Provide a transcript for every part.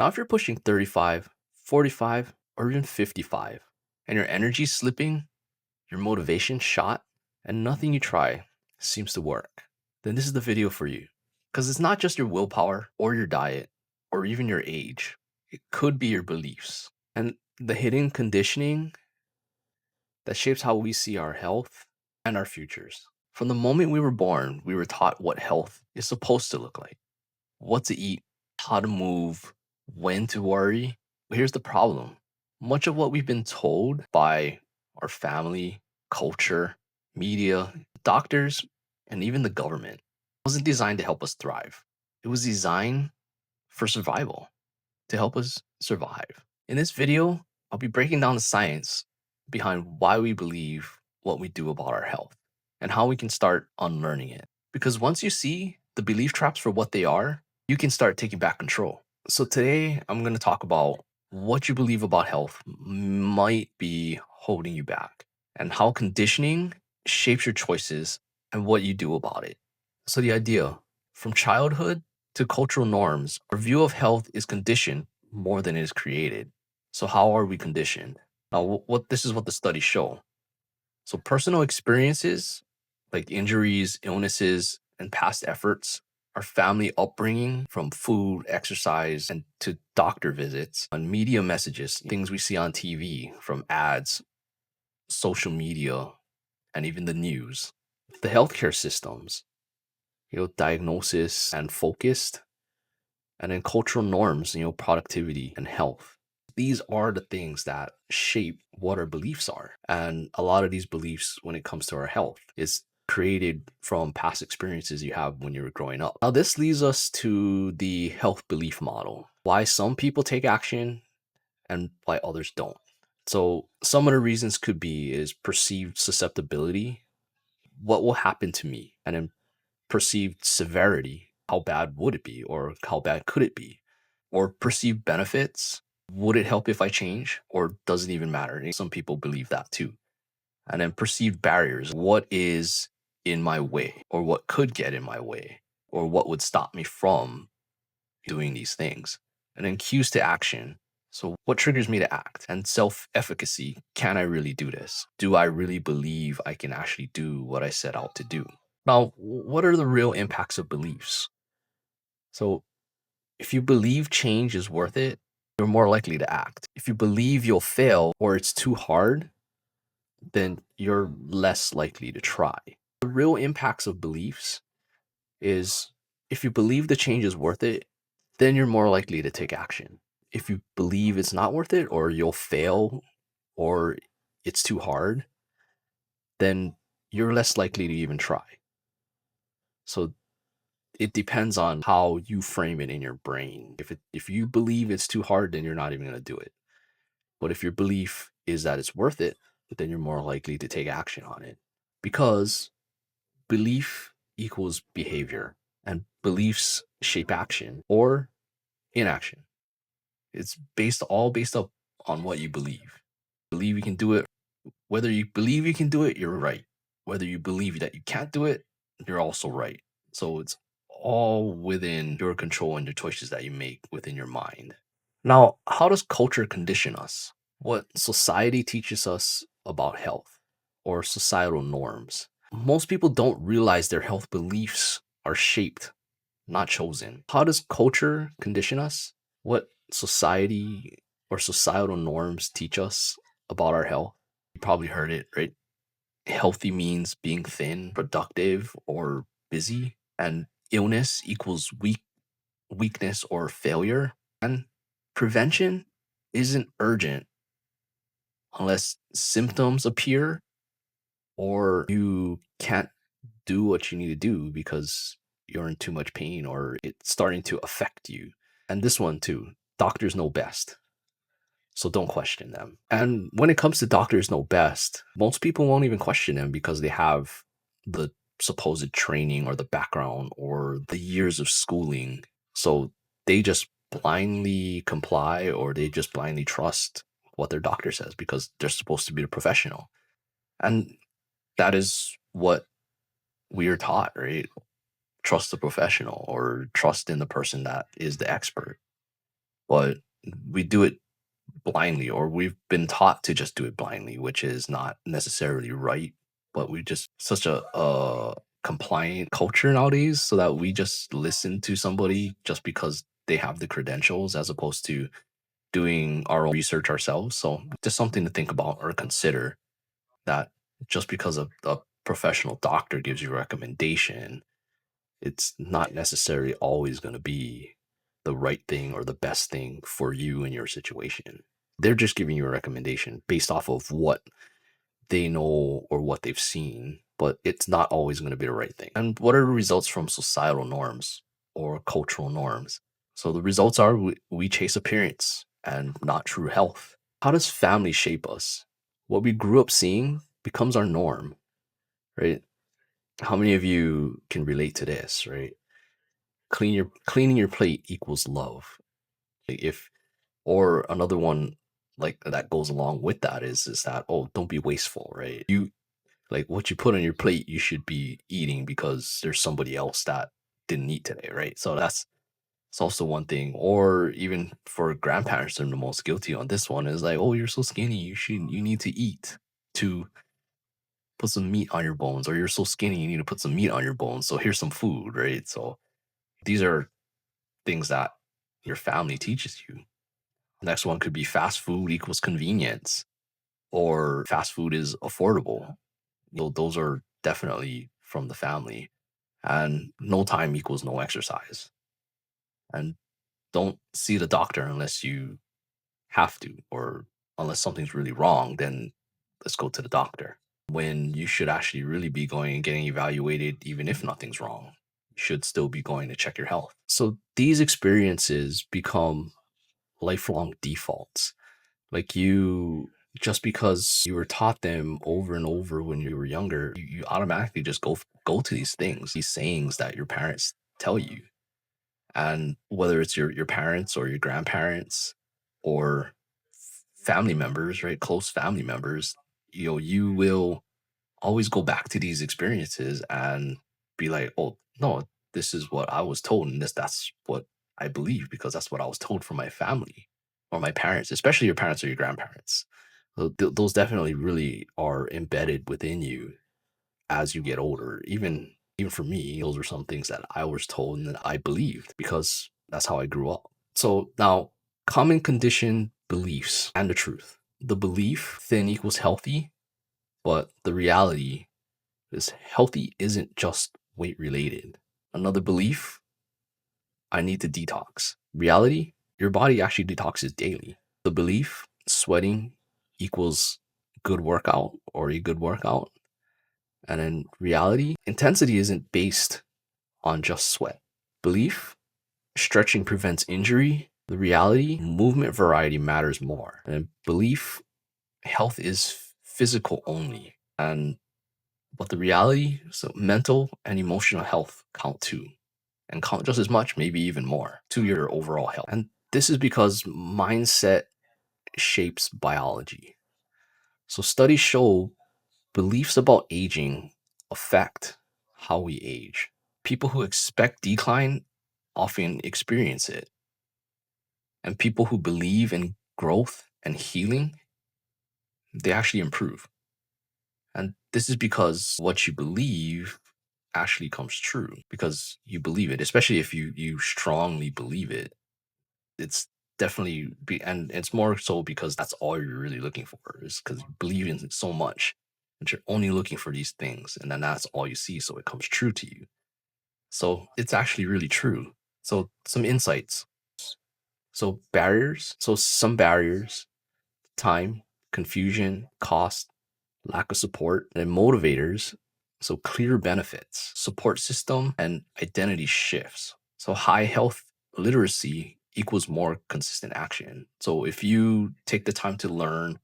Now, if you're pushing 35, 45, or even 55, and your energy's slipping, your motivation shot, and nothing you try seems to work, then this is the video for you. Because it's not just your willpower or your diet or even your age, it could be your beliefs and the hidden conditioning that shapes how we see our health and our futures. From the moment we were born, we were taught what health is supposed to look like, what to eat, how to move, when to worry. Here's the problem: much of what we've been told by our family, culture, media, doctors, and even the government wasn't designed to help us thrive. It was designed for survival, to help us survive. In this video, I'll be breaking down the science behind why we believe what we do about our health and how we can start unlearning it. Because once you see the belief traps for what they are, you can start taking back control. So today, I'm going to talk about what you believe about health might be holding you back and how conditioning shapes your choices and what you do about it. So the idea, from childhood to cultural norms, our view of health is conditioned more than it is created. So how are we conditioned? Now, what this is what the studies show. So personal experiences like injuries, illnesses, and past efforts, our family upbringing, from food, exercise, and to doctor visits, and media messages, things we see on TV, from ads, social media, and even the news, the healthcare systems, diagnosis and focused, and then cultural norms, productivity and health. These are the things that shape what our beliefs are. And a lot of these beliefs, when it comes to our health, is created from past experiences you have when you were growing up. Now, this leads us to the health belief model: why some people take action and why others don't. So some of the reasons could be is perceived susceptibility. What will happen to me? And then perceived severity. How bad would it be? Or how bad could it be? Or perceived benefits. Would it help if I change? Or does it even matter? And some people believe that too. And then perceived barriers. What is in my way? Or what could get in my way? Or what would stop me from doing these things? And then cues to action. So what triggers me to act? And self-efficacy. Can I really do this? Do I really believe I can actually do what I set out to do? Now, what are the real impacts of beliefs? So if you believe change is worth it, you're more likely to act. If you believe you'll fail or it's too hard, then you're less likely to try. The real impacts of beliefs is, if you believe the change is worth it, then you're more likely to take action. If you believe it's not worth it, or you'll fail, or it's too hard, then you're less likely to even try. So it depends on how you frame it in your brain. If you believe it's too hard, then you're not even going to do it. But if your belief is that it's worth it, then you're more likely to take action on it. Because belief equals behavior, and beliefs shape action or inaction. It's all based up on what you believe. Believe you can do it. Whether you believe you can do it, you're right. Whether you believe that you can't do it, you're also right. So it's all within your control and the choices that you make within your mind. Now, how does culture condition us? What society teaches us about health or societal norms? Most people don't realize their health beliefs are shaped, not chosen. How does culture condition us? What society or societal norms teach us about our health? You probably heard it, right? Healthy means being thin, productive, or busy, and illness equals weakness or failure. And prevention isn't urgent unless symptoms appear or you can't do what you need to do because you're in too much pain or it's starting to affect you. And this one too, doctors know best. So don't question them. And when it comes to doctors know best, most people won't even question them because they have the supposed training or the background or the years of schooling. So they just blindly comply, or they just blindly trust what their doctor says because they're supposed to be the professional. And that is what we are taught, right? Trust the professional or trust in the person that is the expert. but we do it blindly, or we've been taught to just do it blindly, which is not necessarily right. But we just such a compliant culture nowadays, so that we just listen to somebody just because they have the credentials, as opposed to doing our own research ourselves. So just something to think about or consider, that just because a professional doctor gives you a recommendation, it's not necessarily always going to be the right thing or the best thing for you in your situation. They're just giving you a recommendation based off of what they know or what they've seen, but it's not always going to be the right thing. And what are the results from societal norms or cultural norms? So the results are we chase appearance and not true health. How does family shape us? What we grew up seeing becomes our norm, right? How many of you can relate to this, right? Cleaning your plate equals love. Like, if or another one like that goes along with that is that, oh, don't be wasteful, right? You like what you put on your plate, you should be eating because there's somebody else that didn't eat today, right? So that's it's also one thing. Or even for grandparents, they're the most guilty on this one, is like, oh, you're so skinny, you need to eat to put some meat on your bones, or you're so skinny, you need to put some meat on your bones. So here's some food, right? So these are things that your family teaches you. Next one could be fast food equals convenience, or fast food is affordable. Those are definitely from the family. And no time equals no exercise. And don't see the doctor unless you have to, or unless something's really wrong, then let's go to the doctor. When you should actually really be going and getting evaluated, even if nothing's wrong, you should still be going to check your health. So these experiences become lifelong defaults. Like, you just because you were taught them over and over when you were younger, you automatically just go to these things, these sayings that your parents tell you. And whether it's your parents or your grandparents or family members, right? Close family members, you will always go back to these experiences and be like, oh no, this is what I was told, and that's what I believe because that's what I was told from my family or my parents, especially your parents or your grandparents. So those definitely really are embedded within you as you get older. Even for me, those were some things that I was told and that I believed because that's how I grew up. So now, common condition beliefs and the truth. The belief thin equals healthy, but the reality is healthy isn't just weight related. Another belief, I need to detox. Reality, your body actually detoxes daily. The belief, sweating equals good workout or a good workout. And in reality, intensity isn't based on just sweat. Belief, stretching prevents injury. The reality, movement variety matters more. And belief, health is physical only. And but the reality, so mental and emotional health count too, and count just as much, maybe even more, to your overall health. And this is because mindset shapes biology. So studies show beliefs about aging affect how we age. People who expect decline often experience it, and people who believe in growth and healing, they actually improve. And this is because what you believe actually comes true because you believe it, especially if you strongly believe it. It's definitely and it's more so because that's all you're really looking for, is because you believe in it so much that you're only looking for these things, and then that's all you see, so it comes true to you. So it's actually really true. So some insights. So barriers. So some barriers: time, confusion, cost, lack of support. And motivators, so clear benefits, support system, and identity shifts. So high health literacy equals more consistent action. So if you take the time to learn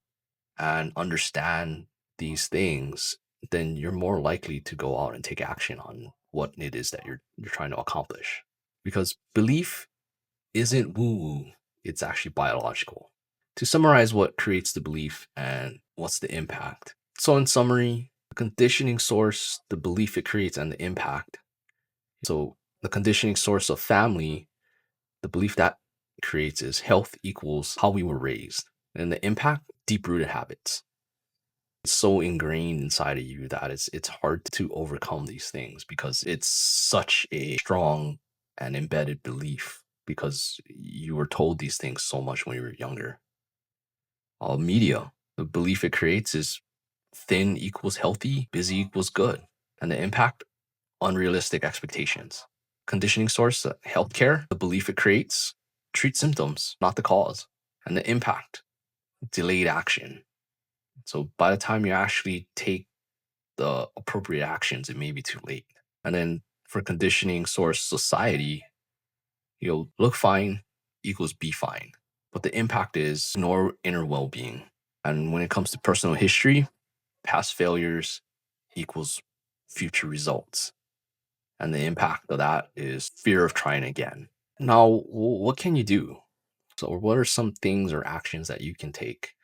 and understand these things, then you're more likely to go out and take action on what it is that you're trying to accomplish. Because belief isn't woo woo, it's actually biological. To summarize what creates the belief and what's the impact. So, in summary, the conditioning source, the belief it creates, and the impact. So, the conditioning source of family, the belief that creates is health equals how we were raised, and the impact, deep rooted habits. It's so ingrained inside of you that it's hard to overcome these things because it's such a strong and embedded belief because you were told these things so much when you were younger. Media, the belief it creates is thin equals healthy, busy equals good, and the impact, unrealistic expectations. Conditioning source, healthcare, the belief it creates, treat symptoms, not the cause, and the impact, delayed action. So by the time you actually take the appropriate actions, it may be too late. And then for conditioning source society, look fine equals be fine. But the impact is ignore inner well being. And when it comes to personal history, past failures equals future results. And the impact of that is fear of trying again. Now, what can you do? So, what are some things or actions that you can take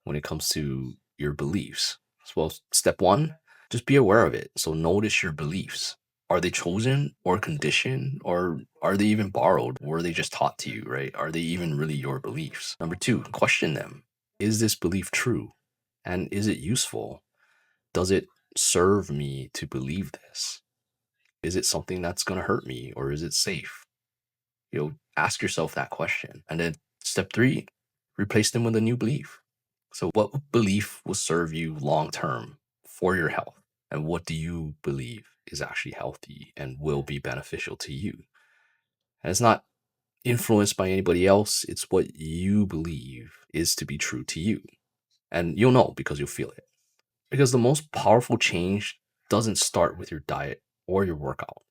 when it comes to your beliefs? Well, step one, just be aware of it. So notice your beliefs. Are they chosen or conditioned, or are they even borrowed? Were they just taught to you, right? Are they even really your beliefs? Number two, question them. Is this belief true? And is it useful? Does it serve me to believe this? Is it something that's going to hurt me, or is it safe? Ask yourself that question. And then step three, replace them with a new belief. So, what belief will serve you long term for your health? And what do you believe is actually healthy and will be beneficial to you? And it's not influenced by anybody else, it's what you believe is to be true to you. And you'll know because you'll feel it. Because the most powerful change doesn't start with your diet or your workout,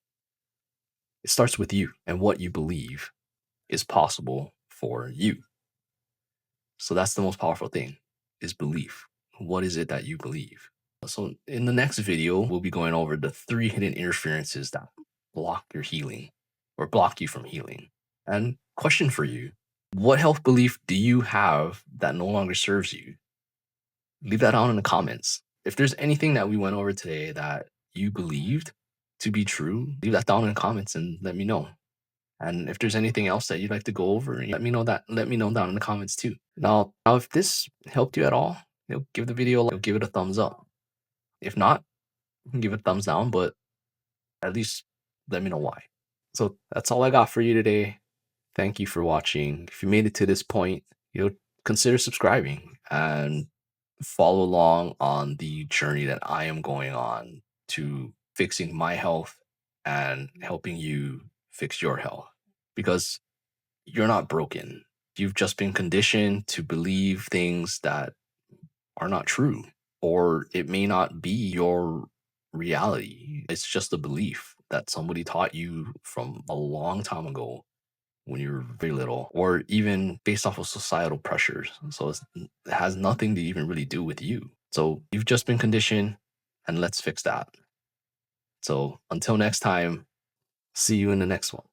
it starts with you and what you believe is possible for you. So that's the most powerful thing is belief. What is it that you believe? So in the next video, we'll be going over the 3 hidden interferences that block your healing or block you from healing. And question for you, what health belief do you have that no longer serves you? Leave that down in the comments. If there's anything that we went over today that you believed to be true, leave that down in the comments and let me know. And if there's anything else that you'd like to go over, let me know down in the comments too. Now if this helped you at all, give the video, give it a thumbs up. If not, you can give it a thumbs down, but at least let me know why. So that's all I got for you today. Thank you for watching. If you made it to this point, consider subscribing and follow along on the journey that I am going on to fixing my health and helping you fix your health. Because you're not broken. You've just been conditioned to believe things that are not true, or it may not be your reality. It's just a belief that somebody taught you from a long time ago when you were very little, or even based off of societal pressures. So it has nothing to even really do with you. So you've just been conditioned, and let's fix that. So until next time, see you in the next one.